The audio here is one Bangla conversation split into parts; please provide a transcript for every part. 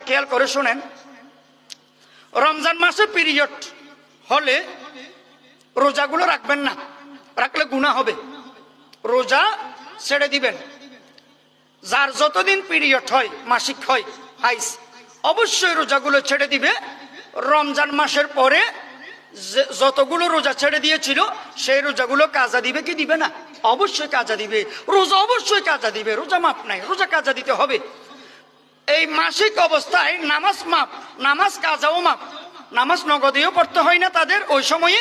খেয়াল করে শোনেন, রমজান মাসে পিরিয়ড হলে রোজাগুলো রাখবেন না, রাখলে গুনাহ হবে, রোজা ছেড়ে দিবেন। যার যতদিন পিরিয়ড হয়, মাসিক হয়, হাইস, অবশ্যই রোজাগুলো ছেড়ে দিবে। রমজান মাসের পরে যতগুলো রোজা ছেড়ে দিয়েছিল সেই রোজাগুলো কাজা দিবে কি দিবে না? অবশ্যই কাজা দিবে। রোজা অবশ্যই কাজা দিবে, রোজা মাপ নাই, রোজা কাজা দিতে হবে। এই মাসিক অবস্থায় নামাজ মাপ, নামাজ কাজাও মাপ। নামাজ নগদেও পড়তে হয় না তাদের, ওই সময়ে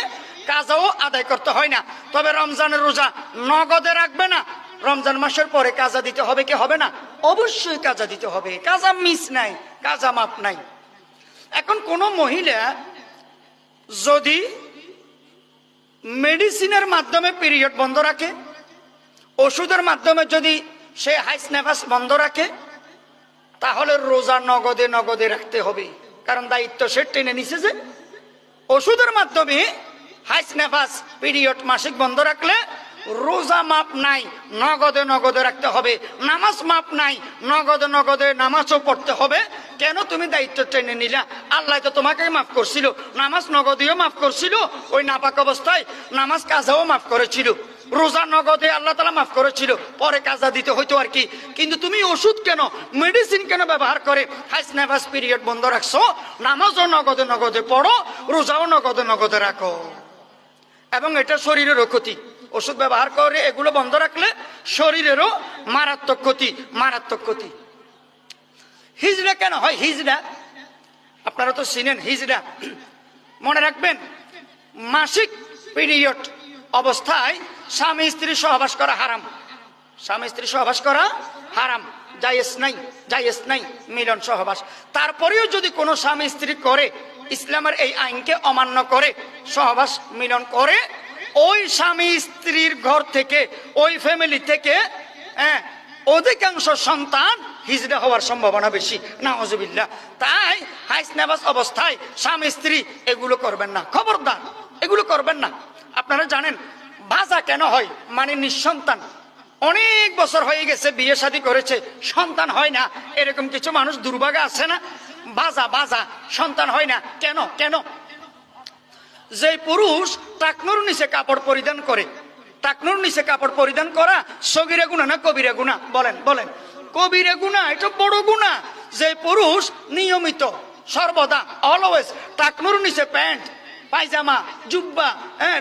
কাজাও আদায় করতে হয় না। তবে রমজানের রোজা নগদে রাখবে না, রমজান মাসের পরে কাজা দিতে হবে কি হবে না? অবশ্যই কাজা দিতে হবে, কাজা মিস নাই, কাজা মাপ নাই। এখন কোন মহিলা যদি মেডিসিনের মাধ্যমে পিরিয়ড বন্ধ রাখে, ওষুধের মাধ্যমে যদি সে হাইস নেফাস বন্ধ রাখে, তাহলে রোজা নগদে নগদে রাখতে হবে। কারণ দায়িত্ব সে টেনে নিছে যে ওষুধের মাধ্যমে হাইস নেফাস পিরিয়ড মাসিক বন্ধ রাখলে রোজা মাপ নাই, নগদে নগদে রাখতে হবে। নামাজ মাপ নাই, নগদে নগদে নামাজও পড়তে হবে। কেন তুমি দায়িত্ব টেনে নিলা? আল্লাহ তো তোমাকে মাফ করছিল, নামাজ নগদেও মাফ করছিল, ওই নাপাক অবস্থায় নামাজ কাজাও মাফ করেছিল, রোজা নগদে আল্লাহ তাআলা মাফ করেছিল, পরে কাজা দিতে হইতো আর কি। কিন্তু তুমি ওষুধ কেন, মেডিসিন কেন ব্যবহার করে হাইস নেফাস পিরিয়ড বন্ধ রাখছো? নামাজও নগদে নগদে পড়ো, রোজাও নগদে নগদে রাখো। এবং এটা শরীরেরও ক্ষতি। ওষুধ ব্যবহার করে এগুলো বন্ধ রাখলে শরীরেরও মারাত্মক ক্ষতি, মারাত্মক ক্ষতি। হিজড়া কেন হয়? হিজড়া আপনারা তো চিনেন, হিজড়া মনে রাখবেন, মাসিক পিরিয়ড অবস্থায় স্বামী স্ত্রী সহবাস করা হারাম, স্বামী স্ত্রী সহবাস করা হারাম, জায়েজ নাই, জায়েজ নাই মিলন সহবাস। তারপরেও যদি কোনো স্বামী স্ত্রী করে, ইসলামের এই আইনকে অমান্য করে সহবাস মিলন করে, ওই স্বামী স্ত্রীর ঘর থেকে, ওই ফ্যামিলি থেকে অধিকাংশ সন্তান হিজড়া হওয়ার সম্ভাবনা বেশি, নাউজুবিল্লাহ। তাই হাইস নেফাস অবস্থায় স্বামী স্ত্রী এগুলো করবেন না, খবরদার, এগুলো করবেন না। আপনারা জানেন বাজা কেন হয়? মানে নিঃসন্তান, অনেক বছর হয়ে গেছে, বিয়ে শাদী করেছে, সন্তান হয় না, এরকম কিছু মানুষ দুর্ভাগা আছে না? বাজা বাজা সন্তান হয় না কেন? কেন? যে পুরুষ টাকনুর নিচে কাপড় পরিধান করে, টাকনুর নিচে কাপড় পরিধান করা সগীরা গুনাহ না কবিরা গুনাহ? বলেন বলেন। কবিরা গুনাহ, এটা বড় গুনাহ। যে পুরুষ নিয়মিত সর্বদা অলওয়েজ টাকনুর নিচে প্যান্ট, পায়জামা, জুব্বা,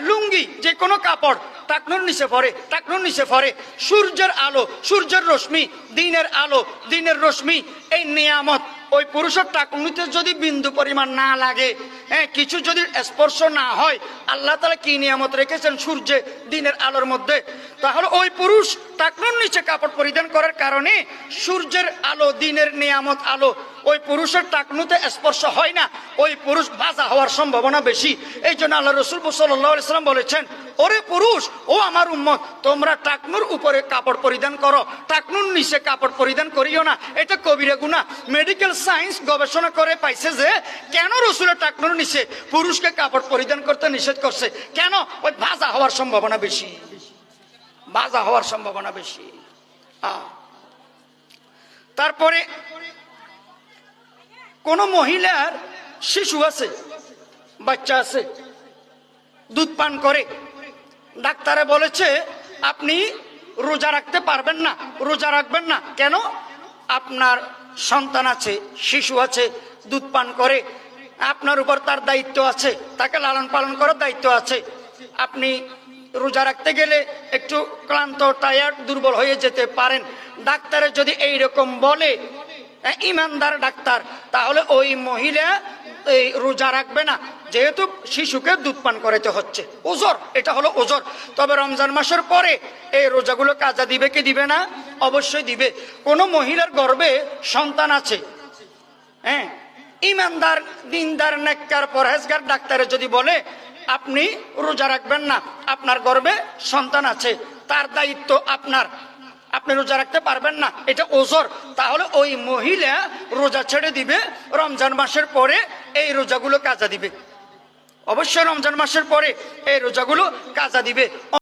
লুঙ্গি, যে কোনো কাপড় টাকনুর নিচে পরে, টাকনুর নিচে পরে, সূর্যের আলো, সূর্যের রশ্মি, দিনের আলো, দিনের রশ্মি, এই নিয়ামত ওই পুরুষের টাকনুতে যদি বিন্দু পরিমাণ না লাগে, কিছু যদি স্পর্শ না হয়, আল্লাহ তাআলা কি নিয়ামত রেখেছেন সূর্যে, দিনের আলোর মধ্যে, তাহলে ওই পুরুষ টাকনুর নিচে কাপড় পরিধান করার কারণে সূর্যের আলো, দিনের নিয়ামত আলো ওই পুরুষের টাকনুতে স্পর্শ হয় না, ওই পুরুষ বাজা হওয়ার সম্ভাবনা বেশি। এই জন্য আল্লাহ রাসূল সাল্লাল্লাহু আলাইহি ওয়াসাল্লাম বলেছেন, ওরে পুরুষ, ও আমার উম্মত, তোমরা টাকনুর উপরে কাপড় পরিধান করো, টাকনুর নিচে কাপড় পরিধান করিও না, এটা কবিরা গুনাহ। মেডিকেল সায়েন্স গবেষণা করে পাইছে যে কেন রাসূলের টাকনুর নিচে পুরুষকে কাপড় পরিধান করতে নিষেধ করছে, কেন? ওই বাজা হওয়ার সম্ভাবনা বেশি, বাজা হওয়ার সম্ভাবনা বেশি। তারপরে কোন মহিলার শিশু আছে, বাচ্চা আছে, দুধ পান করে, ডাক্তারে বলেছে আপনি রোজা রাখতে পারবেন না, রোজা রাখবেন না। কেন? আপনার সন্তান আছে, শিশু আছে, দুধ পান করে, আপনার উপর তার দায়িত্ব আছে, তাকে লালন পালন করার দায়িত্ব আছে। আপনি রোজা রাখতে গেলে একটু ক্লান্ত, টায়ার্ড, দুর্বল হয়ে যেতে পারেন। ডাক্তারে যদি এইরকম বলে, ইমানদার ডাক্তার, তাহলে ওই মহিলা এই রোজা রাখবে না, যেহেতু শিশুকে দুধ পান করাতে হচ্ছে, ওজর, এটা হলো ওজর। তবে রমজান মাসের পরে এই রোজাগুলো কাজা দিবে কি দিবে না? অবশ্যই দিবে। কোন মহিলার গর্ভে সন্তান আছে, ইমানদার, দিনদার, নেককার, পরহেজগার, ডাক্তারে যদি বলে আপনি রোজা রাখবেন না, আপনার গর্ভে সন্তান আছে, তার দায়িত্ব আপনার, আপনি রোজা রাখতে পারবেন না, এটা ওজর, তাহলে ওই মহিলা রোজা ছেড়ে দিবে। রমজান মাসের পরে এই রোজাগুলো কাজা দিবে, অবশ্যই রমজান মাসের পরে এই রোজাগুলো কাজা দিবে।